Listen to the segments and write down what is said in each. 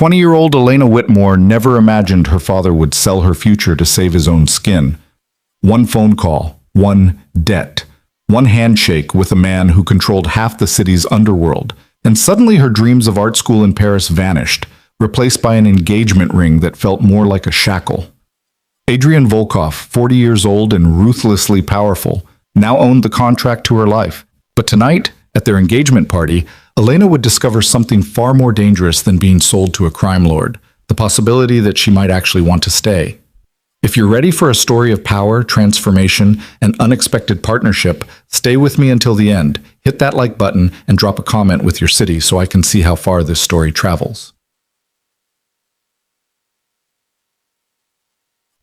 20-year-old Elena Whitmore never imagined her father would sell her future to save his own skin. One phone call, one debt, one handshake with a man who controlled half the city's underworld, and suddenly her dreams of art school in Paris vanished, replaced by an engagement ring that felt more like a shackle. Adrian Volkov, 40 years old and ruthlessly powerful, now owned the contract to her life. But tonight, at their engagement party, Elena would discover something far more dangerous than being sold to a crime lord, the possibility that she might actually want to stay. If you're ready for a story of power, transformation, and unexpected partnership, stay with me until the end. Hit that like button and drop a comment with your city so I can see how far this story travels.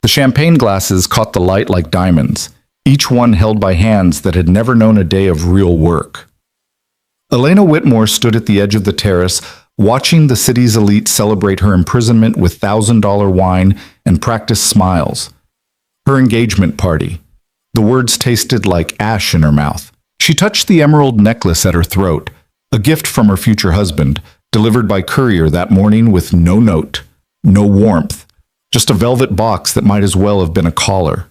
The champagne glasses caught the light like diamonds, each one held by hands that had never known a day of real work. Elena Whitmore stood at the edge of the terrace, watching the city's elite celebrate her imprisonment with $1,000 wine and practice smiles. Her engagement party. The words tasted like ash in her mouth. She touched the emerald necklace at her throat, a gift from her future husband, delivered by courier that morning with no note, no warmth, just a velvet box that might as well have been a collar.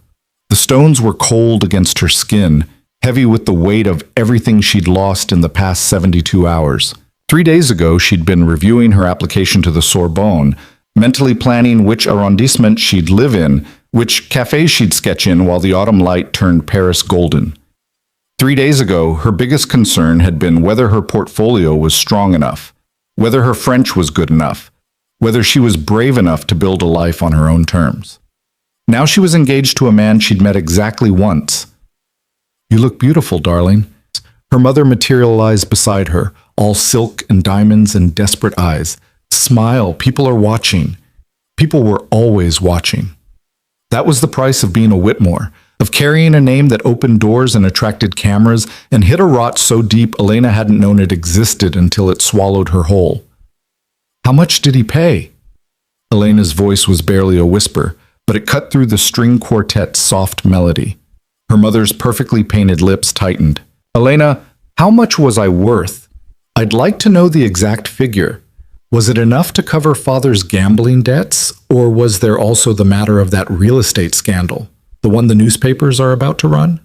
The stones were cold against her skin, heavy with the weight of everything she'd lost in the past 72 hours. 3 days ago, she'd been reviewing her application to the Sorbonne, mentally planning which arrondissement she'd live in, which cafes she'd sketch in while the autumn light turned Paris golden. 3 days ago, her biggest concern had been whether her portfolio was strong enough, whether her French was good enough, whether she was brave enough to build a life on her own terms. Now she was engaged to a man she'd met exactly once. "You look beautiful, darling." Her mother materialized beside her, all silk and diamonds and desperate eyes. "Smile, people are watching." People were always watching. That was the price of being a Whitmore, of carrying a name that opened doors and attracted cameras and hid a rot so deep Elena hadn't known it existed until it swallowed her whole. "How much did he pay?" Elena's voice was barely a whisper, but it cut through the string quartet's soft melody. Her mother's perfectly painted lips tightened. "Elena, how much was I worth? I'd like to know the exact figure. Was it enough to cover father's gambling debts, or was there also the matter of that real estate scandal, the one the newspapers are about to run?"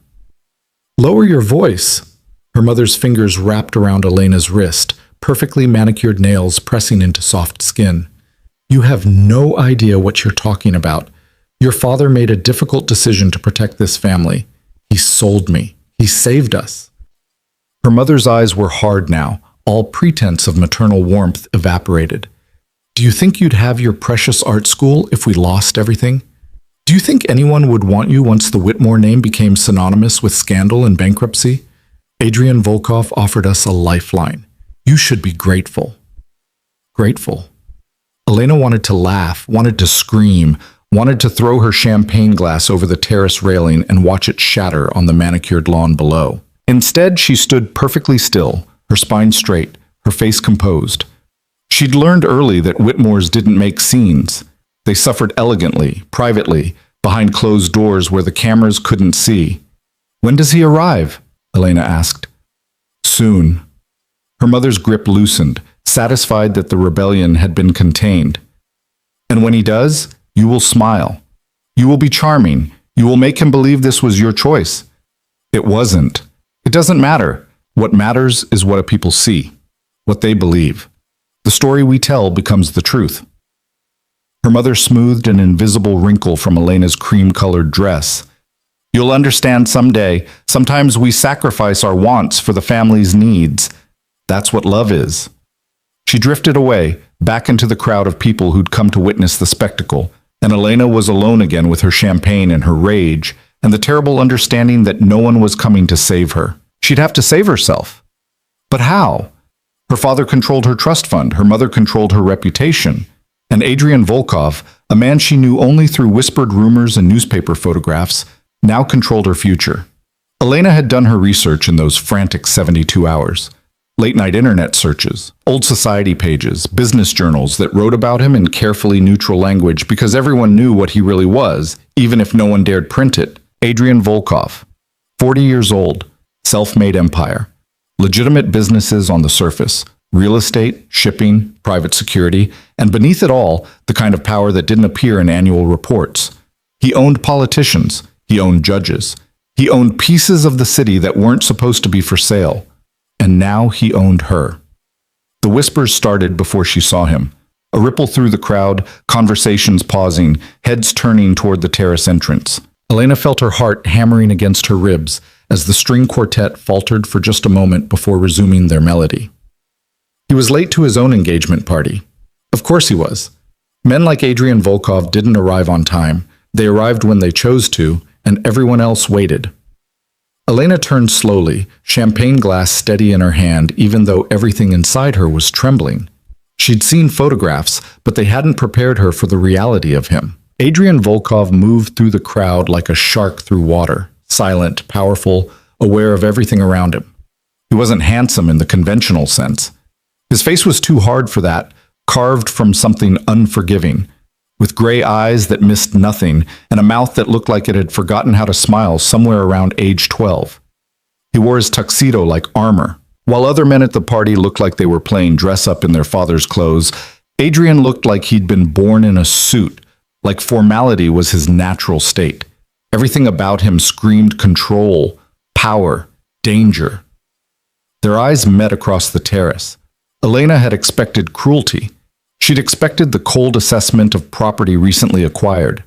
"Lower your voice." Her mother's fingers wrapped around Elena's wrist, perfectly manicured nails pressing into soft skin. "You have no idea what you're talking about. Your father made a difficult decision to protect this family. He sold me. He saved us." Her mother's eyes were hard now. All pretense of maternal warmth evaporated. "Do you think you'd have your precious art school if we lost everything? Do you think anyone would want you once the Whitmore name became synonymous with scandal and bankruptcy? Adrian Volkov offered us a lifeline. You should be grateful." Grateful. Elena wanted to laugh, wanted to scream, wanted to throw her champagne glass over the terrace railing and watch it shatter on the manicured lawn below. Instead, she stood perfectly still, her spine straight, her face composed. She'd learned early that Whitmores didn't make scenes. They suffered elegantly, privately, behind closed doors where the cameras couldn't see. "When does he arrive?" Elena asked. "Soon." Her mother's grip loosened, satisfied that the rebellion had been contained. "And when he does, you will smile. You will be charming. You will make him believe this was your choice." "It wasn't. It doesn't matter. What matters is what people see, what they believe. The story we tell becomes the truth." Her mother smoothed an invisible wrinkle from Elena's cream-colored dress. "You'll understand someday. Sometimes we sacrifice our wants for the family's needs. That's what love is." She drifted away, back into the crowd of people who'd come to witness the spectacle, and Elena was alone again with her champagne and her rage, and the terrible understanding that no one was coming to save her. She'd have to save herself. But how? Her father controlled her trust fund, her mother controlled her reputation, and Adrian Volkov, a man she knew only through whispered rumors and newspaper photographs, now controlled her future. Elena had done her research in those frantic 72 hours. Late-night internet searches, old society pages, business journals that wrote about him in carefully neutral language because everyone knew what he really was, even if no one dared print it. Adrian Volkov, 40 years old, self-made empire, legitimate businesses on the surface, real estate, shipping, private security, and beneath it all, the kind of power that didn't appear in annual reports. He owned politicians. He owned judges. He owned pieces of the city that weren't supposed to be for sale. And now he owned her. The whispers started before she saw him. A ripple through the crowd, conversations pausing, heads turning toward the terrace entrance. Elena felt her heart hammering against her ribs as the string quartet faltered for just a moment before resuming their melody. He was late to his own engagement party. Of course he was. Men like Adrian Volkov didn't arrive on time. They arrived when they chose to, and everyone else waited. Elena turned slowly, champagne glass steady in her hand, even though everything inside her was trembling. She'd seen photographs, but they hadn't prepared her for the reality of him. Adrian Volkov moved through the crowd like a shark through water, silent, powerful, aware of everything around him. He wasn't handsome in the conventional sense. His face was too hard for that, carved from something unforgiving, with gray eyes that missed nothing and a mouth that looked like it had forgotten how to smile somewhere around age 12. He wore his tuxedo like armor. While other men at the party looked like they were playing dress-up in their father's clothes, Adrian looked like he'd been born in a suit, like formality was his natural state. Everything about him screamed control, power, danger. Their eyes met across the terrace. Elena had expected cruelty. She'd expected the cold assessment of property recently acquired.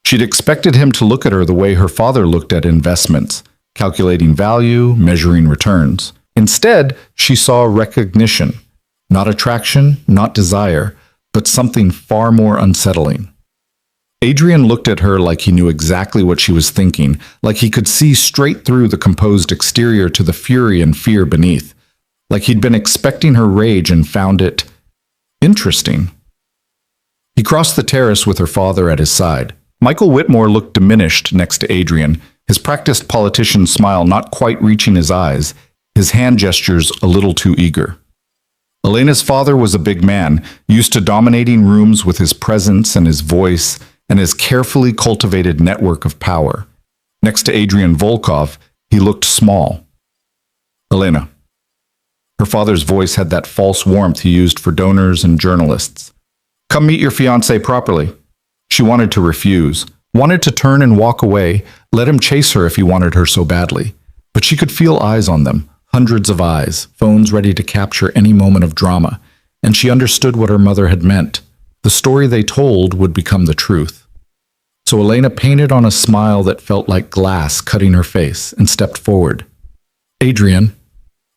She'd expected him to look at her the way her father looked at investments, calculating value, measuring returns. Instead, she saw recognition, not attraction, not desire, but something far more unsettling. Adrian looked at her like he knew exactly what she was thinking, like he could see straight through the composed exterior to the fury and fear beneath, like he'd been expecting her rage and found it interesting. He crossed the terrace with her father at his side. Michael Whitmore looked diminished next to Adrian, his practiced politician's smile not quite reaching his eyes, his hand gestures a little too eager. Elena's father was a big man, used to dominating rooms with his presence and his voice and his carefully cultivated network of power. Next to Adrian Volkov, he looked small. Elena. Her father's voice had that false warmth he used for donors and journalists. Come meet your fiancé properly. She wanted to refuse, wanted to turn and walk away, let him chase her if he wanted her so badly. But she could feel eyes on them, hundreds of eyes, phones ready to capture any moment of drama, and she understood what her mother had meant. The story they told would become the truth. So Elena painted on a smile that felt like glass cutting her face and stepped forward. Adrian.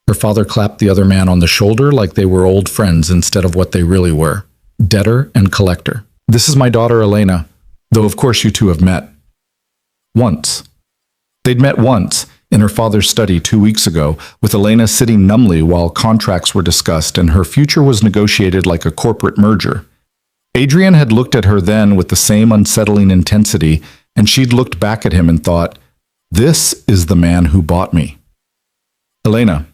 Her father clapped the other man on the shoulder like they were old friends instead of what they really were, debtor and collector. This is my daughter Elena, though of course you two have met. Once. They'd met once, in her father's study 2 weeks ago, with Elena sitting numbly while contracts were discussed and her future was negotiated like a corporate merger. Adrian had looked at her then with the same unsettling intensity, and she'd looked back at him and thought, "This is the man who bought me." Elena.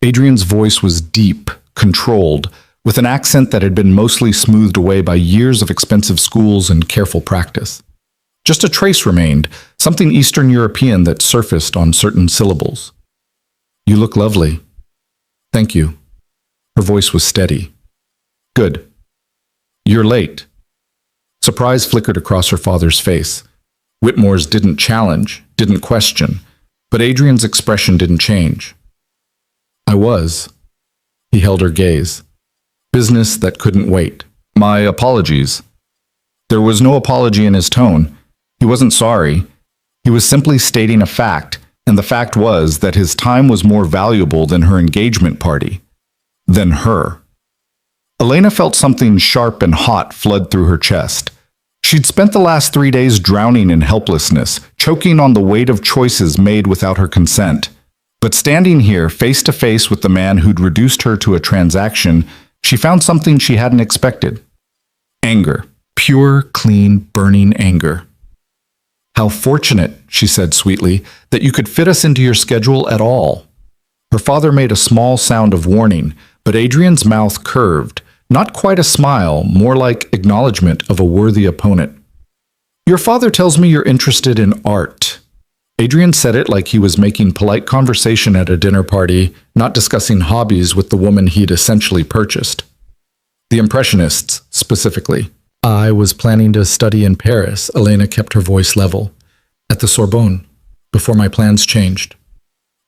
Adrian's voice was deep, controlled, with an accent that had been mostly smoothed away by years of expensive schools and careful practice. Just a trace remained, something Eastern European that surfaced on certain syllables. You look lovely. Thank you. Her voice was steady. Good. You're late. Surprise flickered across her father's face. Whitmore's didn't challenge, didn't question, but Adrian's expression didn't change. I was. He held her gaze. Business that couldn't wait. My apologies. There was no apology in his tone. He wasn't sorry. He was simply stating a fact, and the fact was that his time was more valuable than her engagement party. Than her. Elena felt something sharp and hot flood through her chest. She'd spent the last 3 days drowning in helplessness, choking on the weight of choices made without her consent. But standing here, face to face with the man who'd reduced her to a transaction, she found something she hadn't expected. Anger. Pure, clean, burning anger. How fortunate, she said sweetly, that you could fit us into your schedule at all. Her father made a small sound of warning, but Adrian's mouth curved, not quite a smile, more like acknowledgement of a worthy opponent. Your father tells me you're interested in art. Adrian said it like he was making polite conversation at a dinner party, not discussing hobbies with the woman he'd essentially purchased. The Impressionists, specifically. I was planning to study in Paris, Elena kept her voice level. At the Sorbonne, before my plans changed.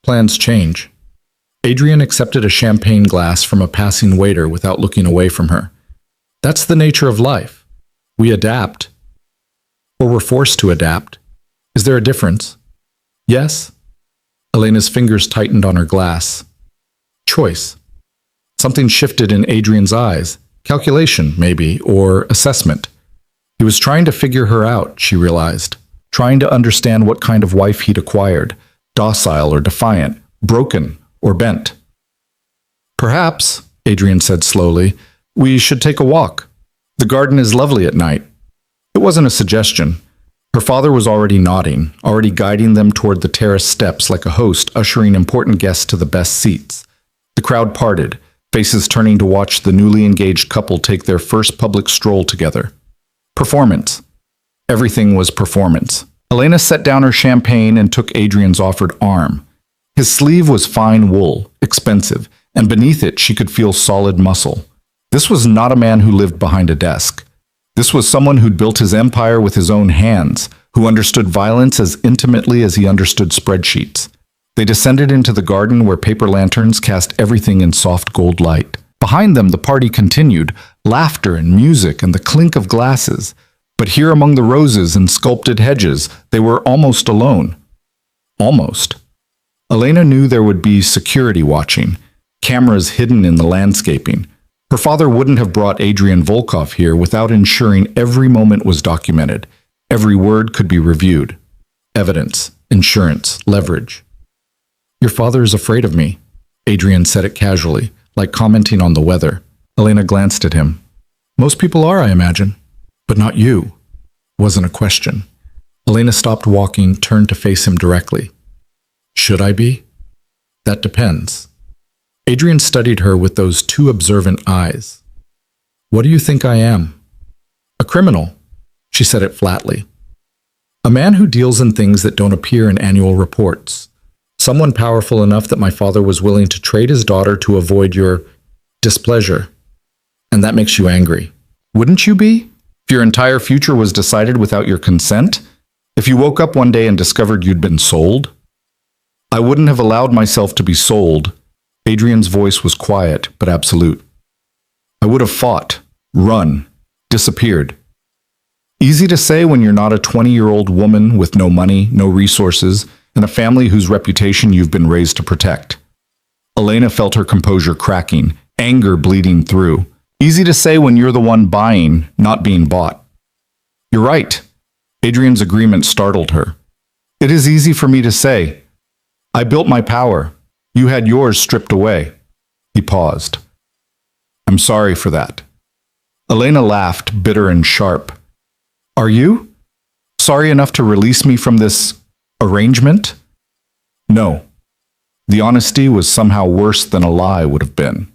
Plans change. Adrian accepted a champagne glass from a passing waiter without looking away from her. That's the nature of life. We adapt. Or we're forced to adapt. Is there a difference? Yes? Elena's fingers tightened on her glass. Choice. Something shifted in Adrian's eyes. Calculation, maybe, or assessment. He was trying to figure her out, she realized. Trying to understand what kind of wife he'd acquired. Docile or defiant. Broken or bent. Perhaps, Adrian said slowly, we should take a walk. The garden is lovely at night. It wasn't a suggestion. Her father was already nodding, already guiding them toward the terrace steps like a host ushering important guests to the best seats. The crowd parted, faces turning to watch the newly engaged couple take their first public stroll together. Performance. Everything was performance. Elena set down her champagne and took Adrian's offered arm. His sleeve was fine wool, expensive, and beneath it she could feel solid muscle. This was not a man who lived behind a desk. This was someone who'd built his empire with his own hands, who understood violence as intimately as he understood spreadsheets. They descended into the garden where paper lanterns cast everything in soft gold light. Behind them, the party continued, laughter and music and the clink of glasses. But here among the roses and sculpted hedges, they were almost alone. Almost. Elena knew there would be security watching, cameras hidden in the landscaping. Her father wouldn't have brought Adrian Volkov here without ensuring every moment was documented. Every word could be reviewed. Evidence, insurance, leverage. Your father is afraid of me, Adrian said it casually, like commenting on the weather. Elena glanced at him. Most people are, I imagine. But not you. Wasn't a question. Elena stopped walking, turned to face him directly. Should I be? That depends. Adrian studied her with those two observant eyes. What do you think I am? A criminal, she said it flatly. A man who deals in things that don't appear in annual reports. Someone powerful enough that my father was willing to trade his daughter to avoid your displeasure. And that makes you angry. Wouldn't you be? If your entire future was decided without your consent? If you woke up one day and discovered you'd been sold? I wouldn't have allowed myself to be sold. Adrian's voice was quiet, but absolute. I would have fought, run, disappeared. Easy to say when you're not a 20-year-old woman with no money, no resources, and a family whose reputation you've been raised to protect. Elena felt her composure cracking, anger bleeding through. Easy to say when you're the one buying, not being bought. You're right. Adrian's agreement startled her. It is easy for me to say. I built my power. You had yours stripped away. He paused. I'm sorry for that. Elena laughed, bitter and sharp. Are you? Sorry enough to release me from this arrangement? No. The honesty was somehow worse than a lie would have been.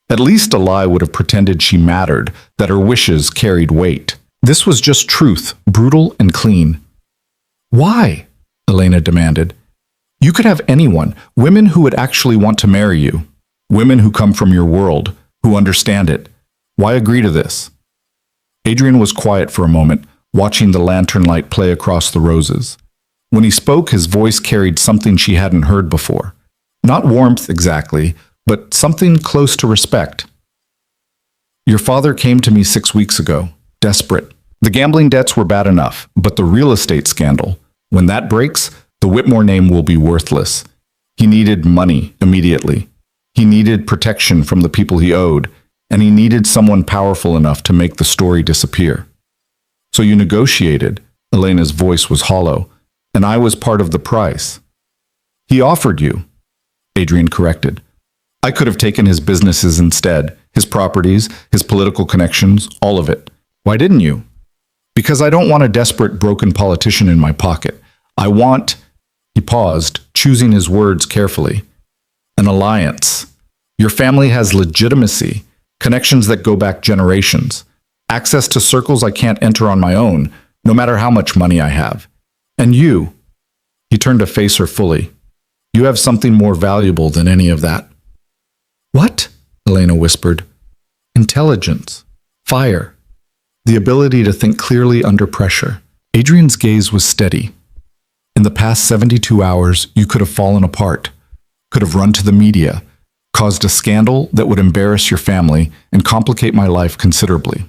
At least a lie would have pretended she mattered, that her wishes carried weight. This was just truth, brutal and clean. Why? Elena demanded. You could have anyone, women who would actually want to marry you, women who come from your world, who understand it. Why agree to this? Adrian was quiet for a moment, watching the lantern light play across the roses. When he spoke, his voice carried something she hadn't heard before. Not warmth exactly, but something close to respect. Your father came to me 6 weeks ago, desperate. The gambling debts were bad enough, but the real estate scandal, when that breaks, the Whitmore name will be worthless. He needed money immediately. He needed protection from the people he owed, and he needed someone powerful enough to make the story disappear. So you negotiated, Elena's voice was hollow, and I was part of the price. He offered you, Adrian corrected. I could have taken his businesses instead, his properties, his political connections, all of it. Why didn't you? Because I don't want a desperate, broken politician in my pocket. I want, he paused, choosing his words carefully, an alliance. Your family has legitimacy, connections that go back generations, access to circles I can't enter on my own, no matter how much money I have. And you, He turned to face her fully. You have something more valuable than any of that. What? Elena whispered. Intelligence. Fire. The ability to think clearly under pressure. Adrian's gaze was steady. In the past 72 hours, you could have fallen apart, could have run to the media, caused a scandal that would embarrass your family and complicate my life considerably.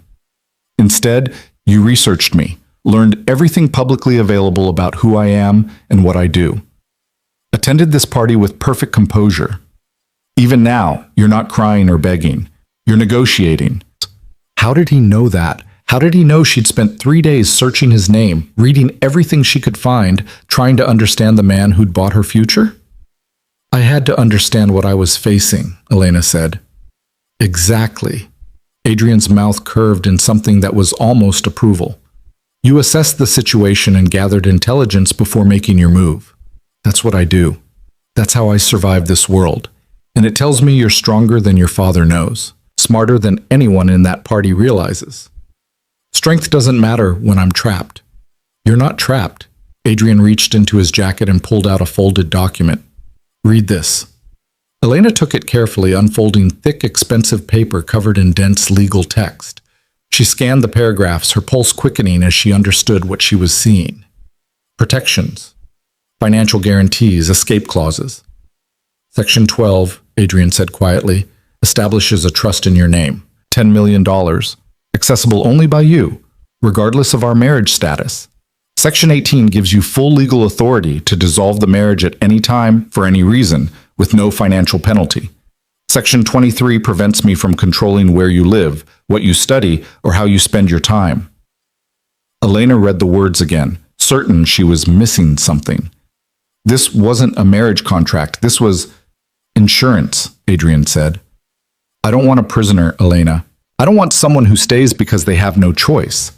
Instead, you researched me, learned everything publicly available about who I am and what I do. Attended this party with perfect composure. Even now, you're not crying or begging. You're negotiating. How did he know that? How did he know she'd spent 3 days searching his name, reading everything she could find, trying to understand the man who'd bought her future? I had to understand what I was facing, Elena said. Exactly. Adrian's mouth curved in something that was almost approval. You assessed the situation and gathered intelligence before making your move. That's what I do. That's how I survive this world. And it tells me you're stronger than your father knows, smarter than anyone in that party realizes. Strength doesn't matter when I'm trapped. You're not trapped. Adrian reached into his jacket and pulled out a folded document. Read this. Elena took it carefully, unfolding thick, expensive paper covered in dense legal text. She scanned the paragraphs, her pulse quickening as she understood what she was seeing. Protections. Financial guarantees, escape clauses. Section 12, Adrian said quietly, establishes a trust in your name. $10 million. Accessible only by you, regardless of our marriage status. Section 18 gives you full legal authority to dissolve the marriage at any time, for any reason, with no financial penalty. Section 23 prevents me from controlling where you live, what you study, or how you spend your time. Elena read the words again, certain she was missing something. This wasn't a marriage contract. This was insurance, Adrian said. I don't want a prisoner, Elena. I don't want someone who stays because they have no choice.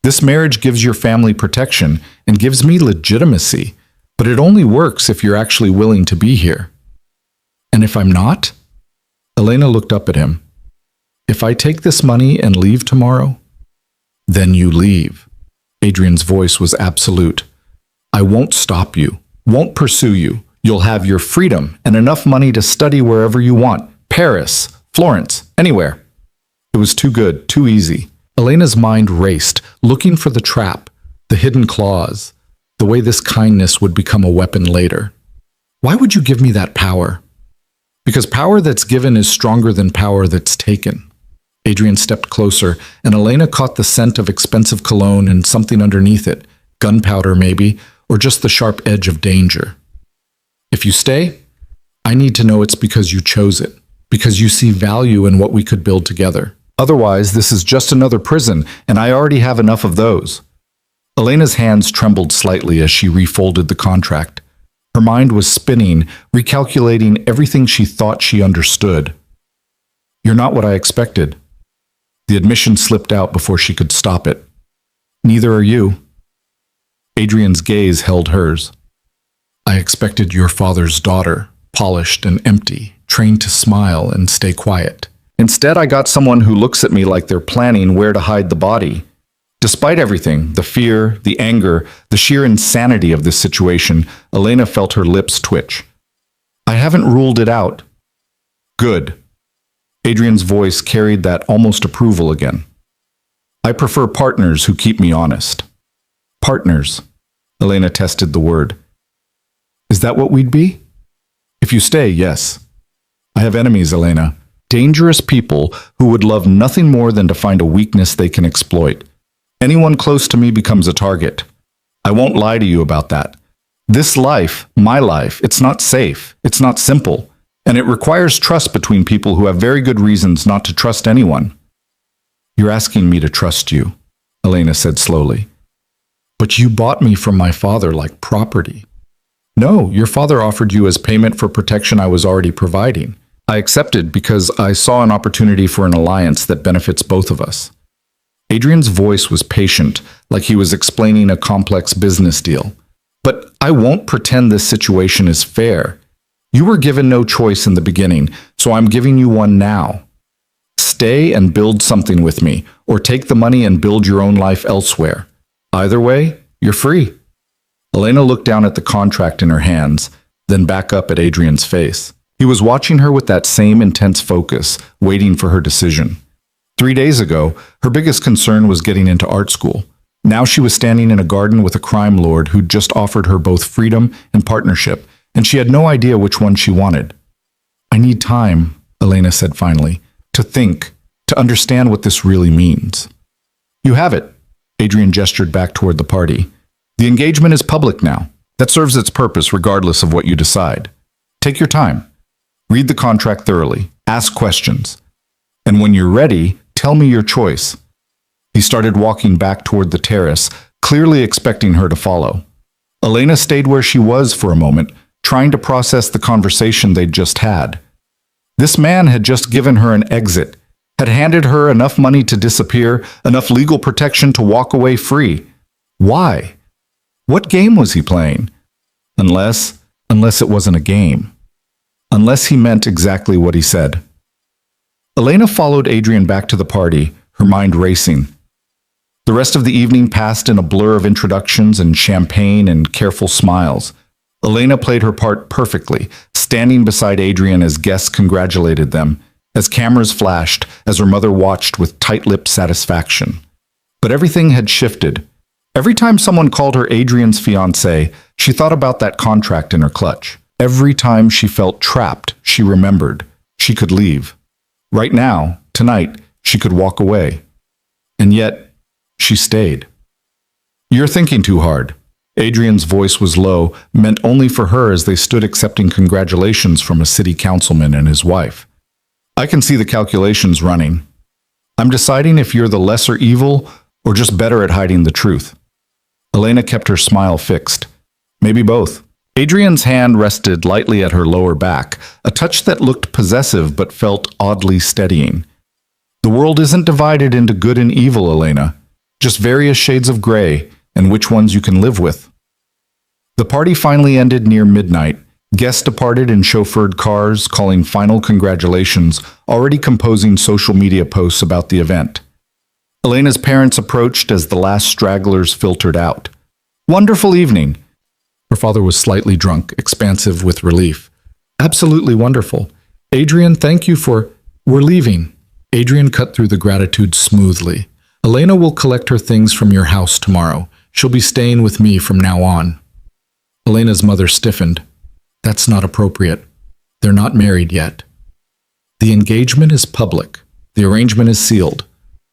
This marriage gives your family protection and gives me legitimacy, but it only works if you're actually willing to be here. And if I'm not? Elena looked up at him. If I take this money and leave tomorrow, then you leave. Adrian's voice was absolute. I won't stop you, won't pursue you. You'll have your freedom and enough money to study wherever you want. Paris, Florence, anywhere. It was too good, too easy. Elena's mind raced, looking for the trap, the hidden clause, the way this kindness would become a weapon later. Why would you give me that power? Because power that's given is stronger than power that's taken. Adrian stepped closer, and Elena caught the scent of expensive cologne and something underneath it, gunpowder maybe, or just the sharp edge of danger. If you stay, I need to know it's because you chose it, because you see value in what we could build together. Otherwise, this is just another prison, and I already have enough of those. Elena's hands trembled slightly as she refolded the contract. Her mind was spinning, recalculating everything she thought she understood. You're not what I expected. The admission slipped out before she could stop it. Neither are you. Adrian's gaze held hers. I expected your father's daughter, polished and empty, trained to smile and stay quiet. Instead, I got someone who looks at me like they're planning where to hide the body. Despite everything, the fear, the anger, the sheer insanity of this situation, Elena felt her lips twitch. I haven't ruled it out. Good. Adrian's voice carried that almost approval again. I prefer partners who keep me honest. Partners. Elena tested the word. Is that what we'd be? If you stay, yes. I have enemies, Elena. Dangerous people who would love nothing more than to find a weakness they can exploit. Anyone close to me becomes a target. I won't lie to you about that. This life, my life, it's not safe, it's not simple, and it requires trust between people who have very good reasons not to trust anyone. You're asking me to trust you, Elena said slowly. But you bought me from my father like property. No, your father offered you as payment for protection I was already providing. I accepted because I saw an opportunity for an alliance that benefits both of us. Adrian's voice was patient, like he was explaining a complex business deal. But I won't pretend this situation is fair. You were given no choice in the beginning, so I'm giving you one now. Stay and build something with me, or take the money and build your own life elsewhere. Either way, you're free. Elena looked down at the contract in her hands, then back up at Adrian's face. He was watching her with that same intense focus, waiting for her decision. 3 days ago, her biggest concern was getting into art school. Now she was standing in a garden with a crime lord who'd just offered her both freedom and partnership, and she had no idea which one she wanted. "I need time," Elena said finally, "to think, to understand what this really means." "You have it," Adrian gestured back toward the party. "The engagement is public now. That serves its purpose regardless of what you decide. Take your time. Read the contract thoroughly. Ask questions. And when you're ready, tell me your choice." He started walking back toward the terrace, clearly expecting her to follow. Elena stayed where she was for a moment, trying to process the conversation they'd just had. This man had just given her an exit, had handed her enough money to disappear, enough legal protection to walk away free. Why? What game was he playing? Unless it wasn't a game. Unless he meant exactly what he said. Elena followed Adrian back to the party, her mind racing. The rest of the evening passed in a blur of introductions and champagne and careful smiles. Elena played her part perfectly, standing beside Adrian as guests congratulated them, as cameras flashed, as her mother watched with tight-lipped satisfaction. But everything had shifted. Every time someone called her Adrian's fiancé, she thought about that contract in her clutch. Every time she felt trapped, she remembered. She could leave. Right now, tonight, she could walk away. And yet, she stayed. "You're thinking too hard." Adrian's voice was low, meant only for her as they stood accepting congratulations from a city councilman and his wife. "I can see the calculations running. I'm deciding if you're the lesser evil or just better at hiding the truth." Elena kept her smile fixed. "Maybe both." Adrian's hand rested lightly at her lower back, a touch that looked possessive but felt oddly steadying. "The world isn't divided into good and evil, Elena. Just various shades of gray, and which ones you can live with." The party finally ended near midnight. Guests departed in chauffeured cars, calling final congratulations, already composing social media posts about the event. Elena's parents approached as the last stragglers filtered out. "Wonderful evening." Her father was slightly drunk, expansive with relief. "Absolutely wonderful. Adrian, thank you for... We're leaving." Adrian cut through the gratitude smoothly. "Elena will collect her things from your house tomorrow. She'll be staying with me from now on." Elena's mother stiffened. "That's not appropriate. They're not married yet." "The engagement is public. The arrangement is sealed.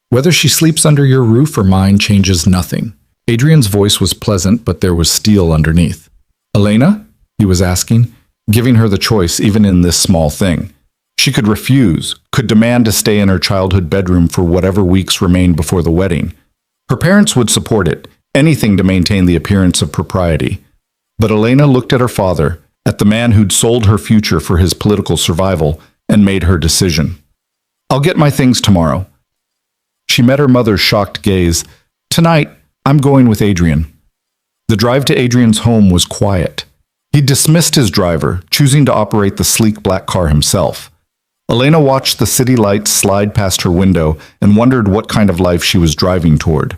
Whether she sleeps under your roof or mine changes nothing." Adrian's voice was pleasant, but there was steel underneath. "Elena?" he was asking, giving her the choice even in this small thing. She could refuse, could demand to stay in her childhood bedroom for whatever weeks remained before the wedding. Her parents would support it, anything to maintain the appearance of propriety. But Elena looked at her father, at the man who'd sold her future for his political survival, and made her decision. "I'll get my things tomorrow." She met her mother's shocked gaze. "Tonight, I'm going with Adrian." The drive to Adrian's home was quiet. He dismissed his driver, choosing to operate the sleek black car himself. Elena watched the city lights slide past her window and wondered what kind of life she was driving toward.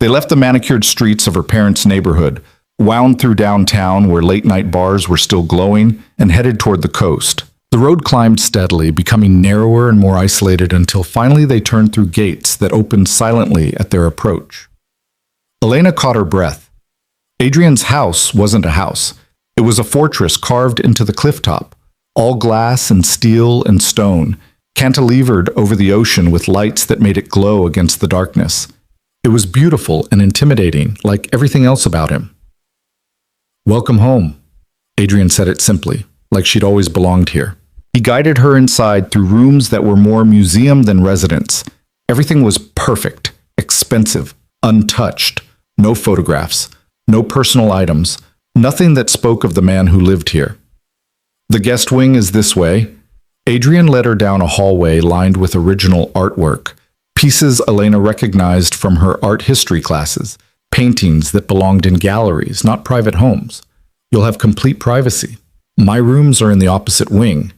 They left the manicured streets of her parents' neighborhood, wound through downtown where late-night bars were still glowing, and headed toward the coast. The road climbed steadily, becoming narrower and more isolated until finally they turned through gates that opened silently at their approach. Elena caught her breath. Adrian's house wasn't a house. It was a fortress carved into the clifftop, all glass and steel and stone, cantilevered over the ocean with lights that made it glow against the darkness. It was beautiful and intimidating, like everything else about him. "Welcome home," Adrian said it simply, like she'd always belonged here. He guided her inside through rooms that were more museum than residence. Everything was perfect, expensive, untouched. No photographs, no personal items, nothing that spoke of the man who lived here. "The guest wing is this way." Adrian led her down a hallway lined with original artwork, pieces Elena recognized from her art history classes, paintings that belonged in galleries, not private homes. "You'll have complete privacy. My rooms are in the opposite wing."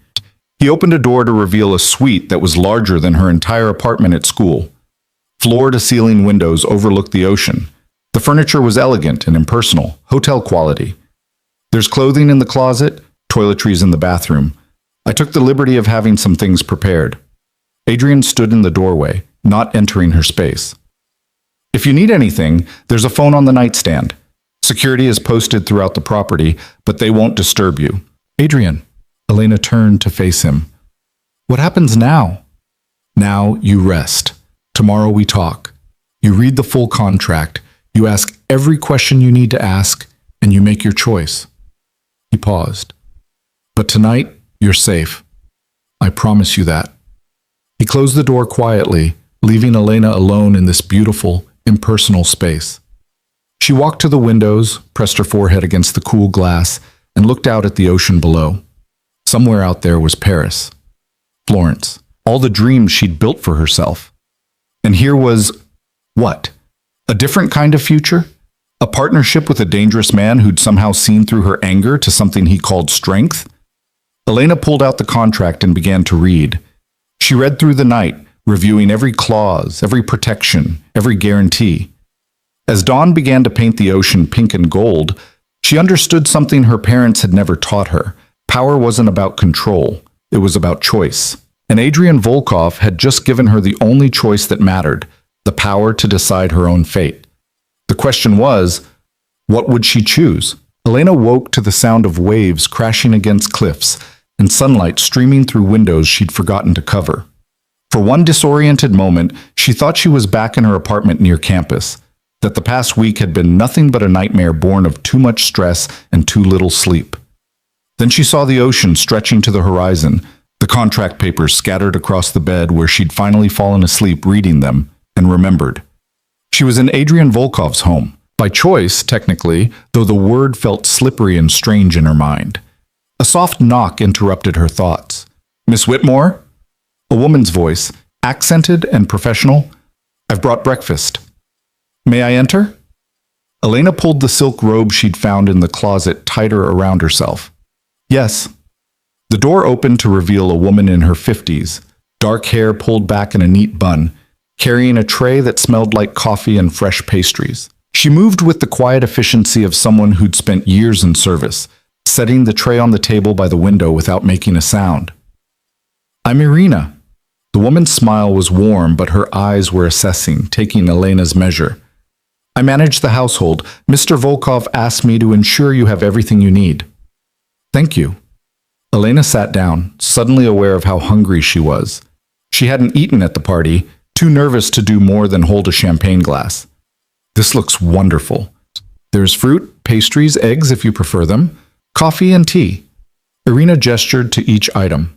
He opened a door to reveal a suite that was larger than her entire apartment at school. Floor-to-ceiling windows overlooked the ocean. The furniture was elegant and impersonal, hotel quality. There's clothing in the closet, toiletries in the bathroom. I took the liberty of having some things prepared. Adrian stood in the doorway, not entering her space. If you need anything, there's a phone on the nightstand. Security is posted throughout the property, but they won't disturb you. Adrian. Elena turned to face him. What happens now? Now you rest. Tomorrow we talk. You read the full contract. You ask every question you need to ask, and you make your choice. He paused. But tonight, you're safe. I promise you that. He closed the door quietly, leaving Elena alone in this beautiful, impersonal space. She walked to the windows, pressed her forehead against the cool glass, and looked out at the ocean below. Somewhere out there was Paris, Florence, all the dreams she'd built for herself. And here was, what? A different kind of future? A partnership with a dangerous man who'd somehow seen through her anger to something he called strength? Elena pulled out the contract and began to read. She read through the night, reviewing every clause, every protection, every guarantee. As dawn began to paint the ocean pink and gold, she understood something her parents had never taught her. Power wasn't about control, it was about choice. And Adrian Volkov had just given her the only choice that mattered, the power to decide her own fate. The question was, what would she choose? Elena woke to the sound of waves crashing against cliffs and sunlight streaming through windows she'd forgotten to cover. For one disoriented moment, she thought she was back in her apartment near campus, that the past week had been nothing but a nightmare born of too much stress and too little sleep. Then she saw the ocean stretching to the horizon, the contract papers scattered across the bed where she'd finally fallen asleep reading them, and remembered. She was in Adrian Volkov's home, by choice, technically, though the word felt slippery and strange in her mind. A soft knock interrupted her thoughts. Miss Whitmore? A woman's voice, accented and professional. I've brought breakfast. May I enter? Elena pulled the silk robe she'd found in the closet tighter around herself. Yes. The door opened to reveal a woman in her 50s, dark hair pulled back in a neat bun, carrying a tray that smelled like coffee and fresh pastries. She moved with the quiet efficiency of someone who'd spent years in service, setting the tray on the table by the window without making a sound. I'm Irina. The woman's smile was warm, but her eyes were assessing, taking Elena's measure. I manage the household. Mr. Volkov asked me to ensure you have everything you need. Thank you. Elena sat down, suddenly aware of how hungry she was. She hadn't eaten at the party, too nervous to do more than hold a champagne glass. This looks wonderful. There's fruit, pastries, eggs if you prefer them, coffee and tea. Irina gestured to each item.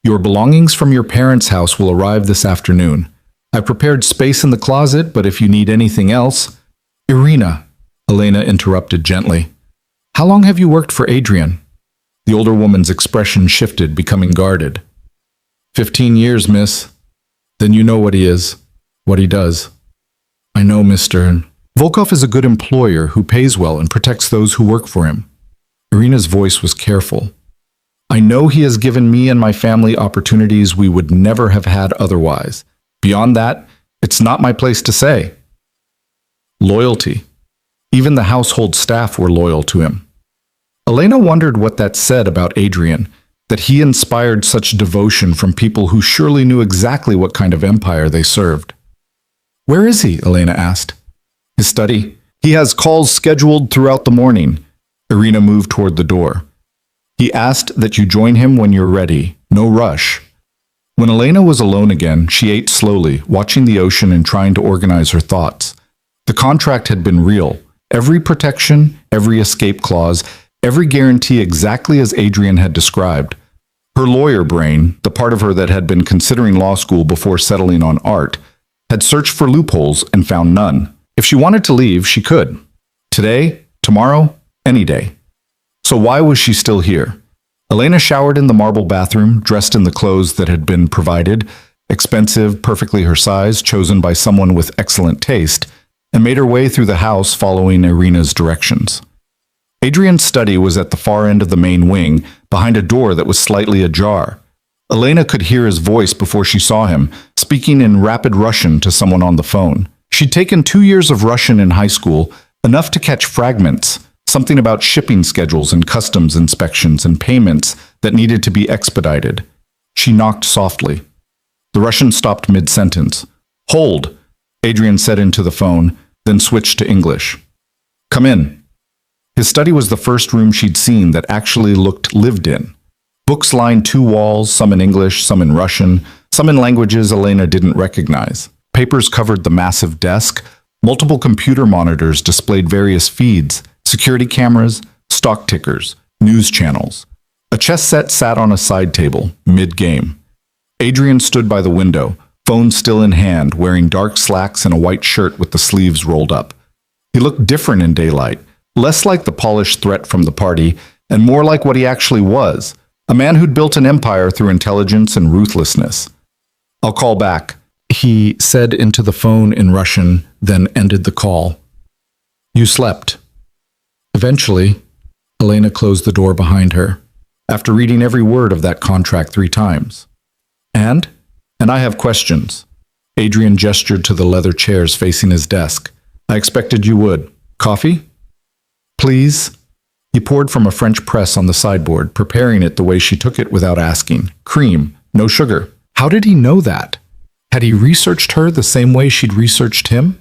Your belongings from your parents' house will arrive this afternoon. I prepared space in the closet, but if you need anything else... Irina, Elena interrupted gently. How long have you worked for Adrian? The older woman's expression shifted, becoming guarded. 15 years, miss. Then you know what he is, what he does. I know, Mr. Volkov is a good employer who pays well and protects those who work for him. Irina's voice was careful. I know he has given me and my family opportunities we would never have had otherwise. Beyond that, it's not my place to say. Loyalty. Even the household staff were loyal to him. Elena wondered what that said about Adrian, that he inspired such devotion from people who surely knew exactly what kind of empire they served. Where is he? Elena asked. His study. He has calls scheduled throughout the morning. Irina moved toward the door. He asked that you join him when you're ready. No rush. When Elena was alone again, she ate slowly, watching the ocean and trying to organize her thoughts. The contract had been real. Every protection, every escape clause, every guarantee exactly as Adrian had described. Her lawyer brain, the part of her that had been considering law school before settling on art, had searched for loopholes and found none. If she wanted to leave, she could. Today, tomorrow, any day. So why was she still here? Elena showered in the marble bathroom, dressed in the clothes that had been provided, expensive, perfectly her size, chosen by someone with excellent taste, and made her way through the house following Irina's directions. Adrian's study was at the far end of the main wing, behind a door that was slightly ajar. Elena could hear his voice before she saw him, speaking in rapid Russian to someone on the phone. She'd taken 2 years of Russian in high school, enough to catch fragments, something about shipping schedules and customs inspections and payments that needed to be expedited. She knocked softly. The Russian stopped mid-sentence. "Hold," Adrian said into the phone, then switched to English. "Come in." His study was the first room she'd seen that actually looked lived in. Books lined 2 walls, some in English, some in Russian, some in languages Elena didn't recognize. Papers covered the massive desk. Multiple computer monitors displayed various feeds, security cameras, stock tickers, news channels. A chess set sat on a side table, mid-game. Adrian stood by the window, phone still in hand, wearing dark slacks and a white shirt with the sleeves rolled up. He looked different in daylight, less like the polished threat from the party, and more like what he actually was, a man who'd built an empire through intelligence and ruthlessness. "I'll call back," he said into the phone in Russian, then ended the call. "You slept." Eventually, Elena closed the door behind her, after reading every word of that contract 3 times. And I have questions." Adrian gestured to the leather chairs facing his desk. "I expected you would. Coffee?" "Please." He poured from a French press on the sideboard, preparing it the way she took it without asking. Cream, no sugar. How did he know that? Had he researched her the same way she'd researched him?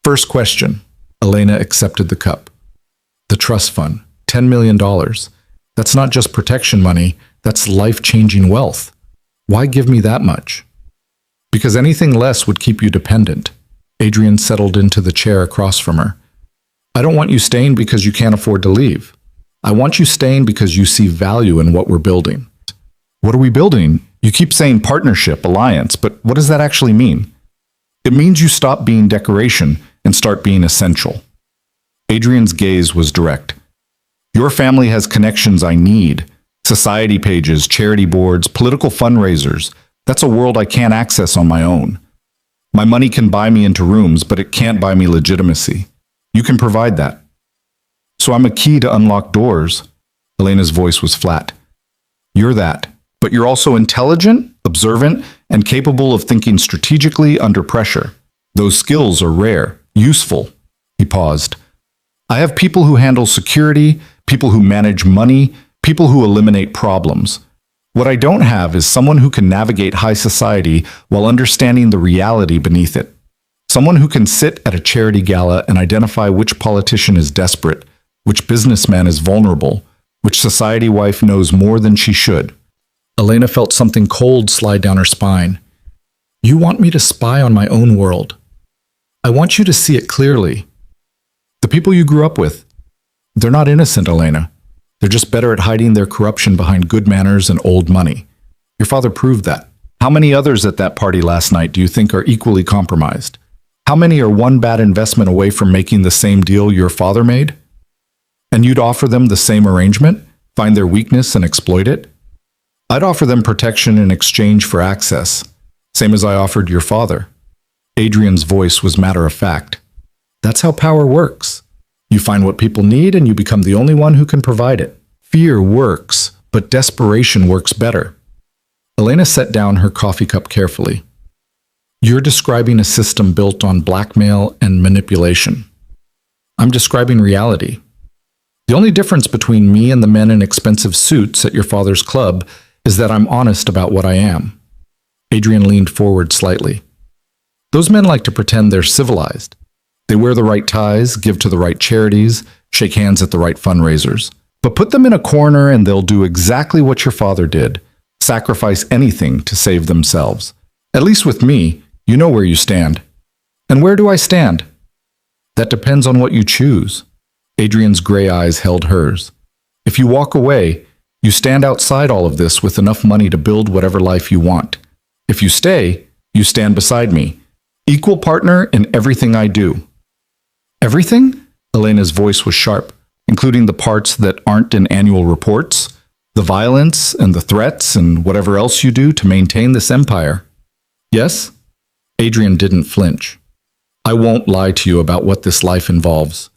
"First question." Elena accepted the cup. "The trust fund, $10 million. That's not just protection money, that's life-changing wealth. Why give me that much?" "Because anything less would keep you dependent." Adrian settled into the chair across from her. "I don't want you staying because you can't afford to leave. I want you staying because you see value in what we're building." "What are we building? You keep saying partnership, alliance, but what does that actually mean?" "It means you stop being decoration and start being essential." Adrian's gaze was direct. "Your family has connections I need. Society pages, charity boards, political fundraisers. That's a world I can't access on my own. My money can buy me into rooms, but it can't buy me legitimacy. You can provide that. So I'm a key to unlock doors." Elena's voice was flat. "You're that, but you're also intelligent, observant, and capable of thinking strategically under pressure. Those skills are rare, useful." He paused. "I have people who handle security, people who manage money, people who eliminate problems. What I don't have is someone who can navigate high society while understanding the reality beneath it. Someone who can sit at a charity gala and identify which politician is desperate, which businessman is vulnerable, which society wife knows more than she should." Elena felt something cold slide down her spine. "You want me to spy on my own world. I want you to see it clearly. The people you grew up with, they're not innocent, Elena. They're just better at hiding their corruption behind good manners and old money. Your father proved that. How many others at that party last night do you think are equally compromised? How many are one bad investment away from making the same deal your father made? And you'd offer them the same arrangement, find their weakness and exploit it? I'd offer them protection in exchange for access, same as I offered your father." Adrian's voice was matter of fact. "That's how power works. You find what people need and you become the only one who can provide it. Fear works, but desperation works better." Elena set down her coffee cup carefully. "You're describing a system built on blackmail and manipulation. I'm describing reality. The only difference between me and the men in expensive suits at your father's club is that I'm honest about what I am." Adrian leaned forward slightly. "Those men like to pretend they're civilized. They wear the right ties, give to the right charities, shake hands at the right fundraisers. But put them in a corner and they'll do exactly what your father did, sacrifice anything to save themselves. At least with me, you know where you stand." "And where do I stand?" "That depends on what you choose." Adrian's gray eyes held hers. "If you walk away, you stand outside all of this with enough money to build whatever life you want. If you stay, you stand beside me, equal partner in everything I do." "Everything?" Elena's voice was sharp, including the parts that aren't in annual reports, the violence and the threats and whatever else you do to maintain this empire. "Yes?" Adrian didn't flinch. "I won't lie to you about what this life involves.